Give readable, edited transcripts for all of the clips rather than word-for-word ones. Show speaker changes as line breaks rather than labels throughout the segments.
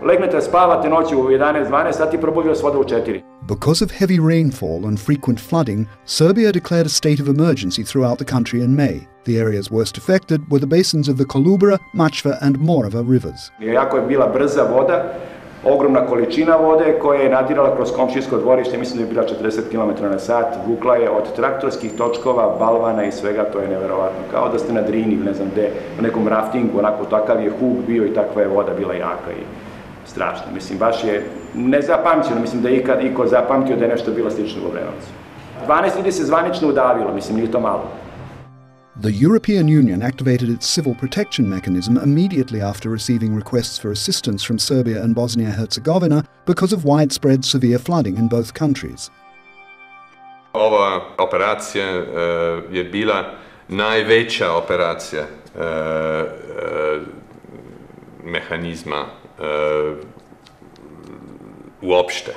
Legnete, spavate noću u 11-12 sati, probudila se voda u 4.
Because of heavy rainfall and frequent flooding, Serbia declared a state of emergency throughout the country in May. The areas worst affected were the basins of the Kolubara, Machva and Morava rivers.
Jako je bila brza voda, ogromna količina vode koja je nadirala kroz komšijsko dvorište, mislim da je bila 40 km/h, vukla je od traktorskih točkova, balvana i svega, to je neverovatno. Kao da ste na Drini, ne znam gde, u nekom raftingu, onako takav je huk bio i takva je voda bila jaka i strašna. Mislim, baš je nezapamćeno, mislim da je ikad iko zapamtio da je nešto bilo slično u Obrenovcu. 12 ljudi se zvanično udavilo, mislim, nije to malo.
The European Union activated its civil protection mechanism immediately after receiving requests for assistance from Serbia and Bosnia-Herzegovina because of widespread severe flooding in both countries.
Ova operacija je bila najveća operacija mehanizma uopšte.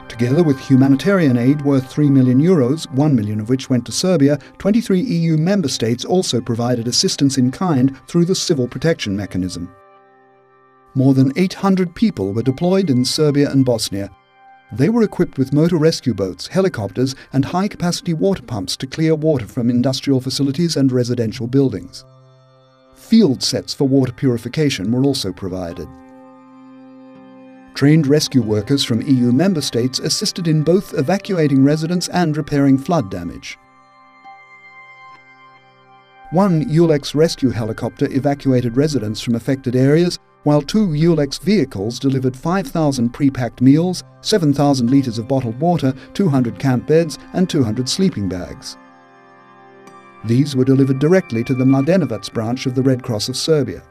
Together with humanitarian aid worth €3 million, €1 million of which went to Serbia, 23 EU member states also provided assistance in kind through the civil protection mechanism. More than 800 people were deployed in Serbia and Bosnia. They were equipped with motor rescue boats, helicopters and high-capacity water pumps to clear water from industrial facilities and residential buildings. Field sets for water purification were also provided. Trained rescue workers from EU member states assisted in both evacuating residents and repairing flood damage. One EULEX rescue helicopter evacuated residents from affected areas, while 2 EULEX vehicles delivered 5,000 pre-packed meals, 7,000 litres of bottled water, 200 camp beds and 200 sleeping bags. These were delivered directly to the Mladenovac branch of the Red Cross of Serbia.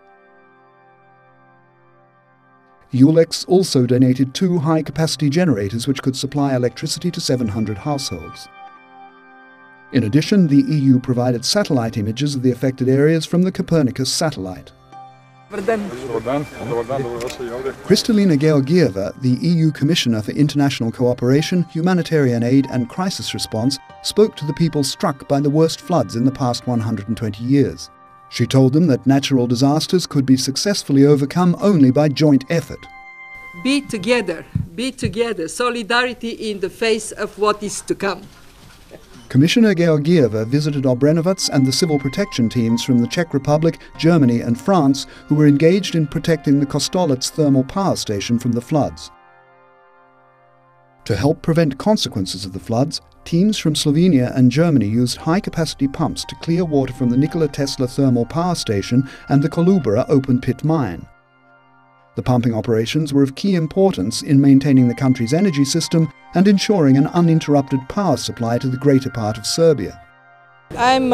EULEX also donated 2 high-capacity generators which could supply electricity to 700 households. In addition, the EU provided satellite images of the affected areas from the Copernicus satellite. Kristalina Georgieva, the EU Commissioner for International Cooperation, Humanitarian Aid and Crisis Response, spoke to the people struck by the worst floods in the past 120 years. She told them that natural disasters could be successfully overcome only by joint effort.
Be together, solidarity in the face of what is to come.
Commissioner Georgieva visited Obrenovac and the civil protection teams from the Czech Republic, Germany and France who were engaged in protecting the Kostolac thermal power station from the floods. To help prevent consequences of the floods, teams from Slovenia and Germany used high-capacity pumps to clear water from the Nikola Tesla thermal power station and the Kolubara open-pit mine. The pumping operations were of key importance in maintaining the country's energy system and ensuring an uninterrupted power supply to the greater part of Serbia.
I'm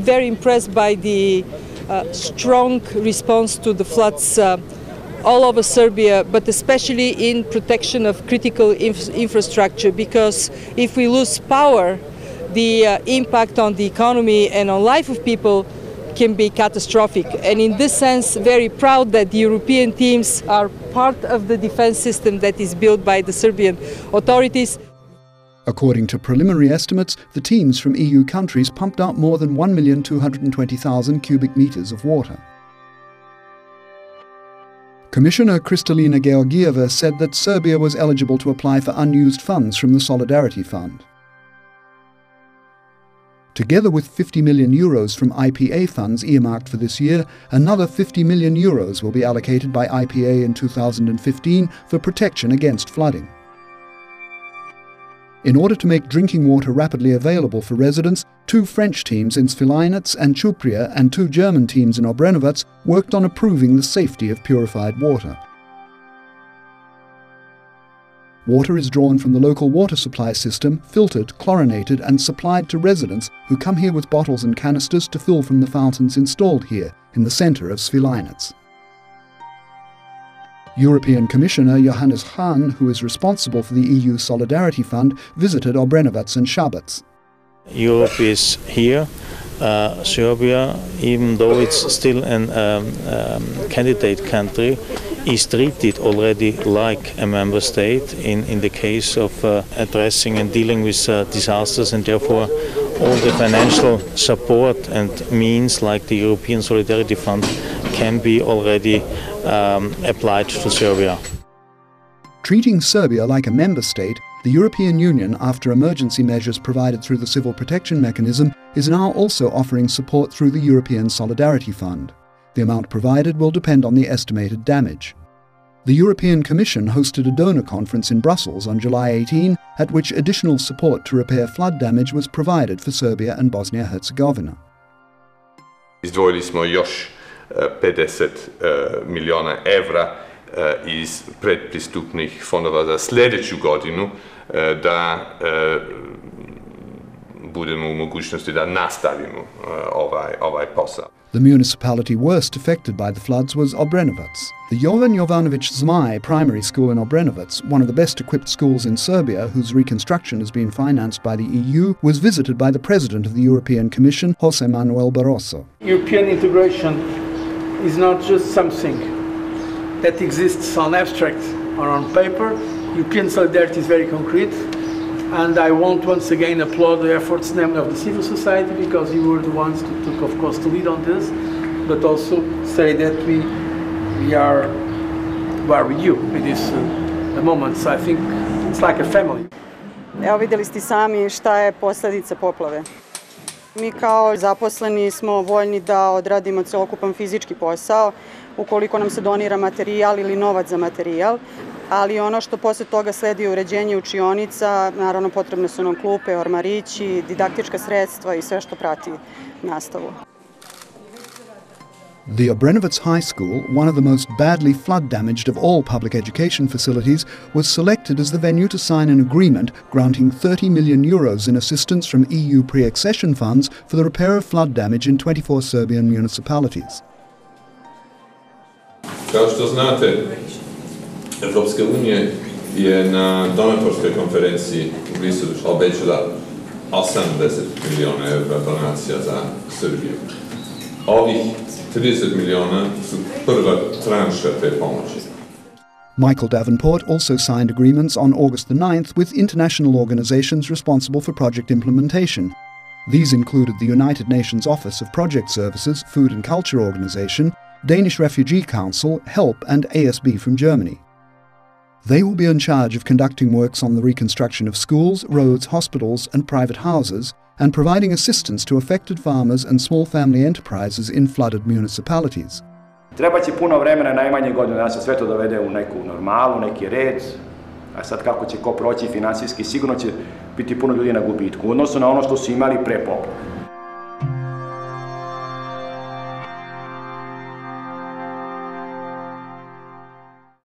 very impressed by the strong response to the floods all over Serbia, but especially in protection of critical infrastructure, because if we lose power, the impact on the economy and on life of people can be catastrophic. And in this sense, very proud that the European teams are part of the defense system that is built by the Serbian authorities.
According to preliminary estimates, the teams from EU countries pumped out more than 1,220,000 cubic meters of water. Commissioner Kristalina Georgieva said that Serbia was eligible to apply for unused funds from the Solidarity Fund. Together with €50 million from IPA funds earmarked for this year, another €50 million will be allocated by IPA in 2015 for protection against flooding. In order to make drinking water rapidly available for residents, 2 French teams in Svilajnac and Ćuprija and 2 German teams in Obrenovac worked on improving the safety of purified water. Water is drawn from the local water supply system, filtered, chlorinated and supplied to residents who come here with bottles and canisters to fill from the fountains installed here in the centre of Svilajnac. European Commissioner Johannes Hahn, who is responsible for the EU Solidarity Fund, visited Obrenovac and Šabac.
Europe is here Serbia, even though it's still a candidate country, is treated already like a member state in the case of addressing and dealing with disasters, and therefore all the financial support and means like the European Solidarity Fund can be already applied to Serbia.
Treating Serbia like a member state, the European Union, after emergency measures provided through the Civil Protection Mechanism, is now also offering support through the European Solidarity Fund. The amount provided will depend on the estimated damage. The European Commission hosted a donor conference in Brussels on July 18, at which additional support to repair flood damage was provided for Serbia and Bosnia-Herzegovina.
Izdvojili smo još 50 miliona evra iz predpristupnih fondova za sljedeću godinu da budemo u mogućnosti da nastavimo ovaj posao.
The municipality worst affected by the floods was Obrenovac. The Jovan Jovanović Zmaj primary school in Obrenovac, one of the best equipped schools in Serbia, whose reconstruction has been financed by the EU, was visited by the President of the European Commission, Jose Manuel Barroso.
European integration is not just something that exists on abstract or on paper. European solidarity is very concrete, and I want once again applaud the efforts namely of the civil society, because you were the ones who took, of course, the lead on this, but also say that we are with you in this moments. I think it's like a family.
Evo, vidjeli ste sami šta je posljedica poplave. Mi kao zaposleni smo voljni da odradimo celokupan fizički posao ukoliko nam se donira materijal ili novac za materijal, ali ono što posle toga sledi je uređenje učionica, naravno potrebne su nam klupe, ormarići, didaktička sredstva i sve što prati nastavu.
The Obrenovac High School, one of the most badly flood-damaged of all public education facilities, was selected as the venue to sign an agreement granting €30 million in assistance from EU pre-accession funds for the repair of flood damage in 24 Serbian municipalities.
Kao što znate, Evropska unija je na donatorskoj konferenciji u Briselu obećala 80 miliona evra donacija za Srbiju. Ovih 30 miliona su prva tranša te pomoći.
Michael Davenport also signed agreements on August the 9th with international organizations responsible for project implementation. These included the United Nations Office of Project Services, Food and Culture Organization, Danish Refugee Council, HELP and ASB from Germany. They will be in charge of conducting works on the reconstruction of schools, roads, hospitals and private houses, and providing assistance to affected farmers and small family enterprises in flooded municipalities.
Treba će puno vremena, najmanje godinu da se sve to dovede u neku normalu, neki red, a sad kako će ko proći finansijski, sigurno će biti puno ljudi na gubitku u odnosu na ono što su imali pre poplave.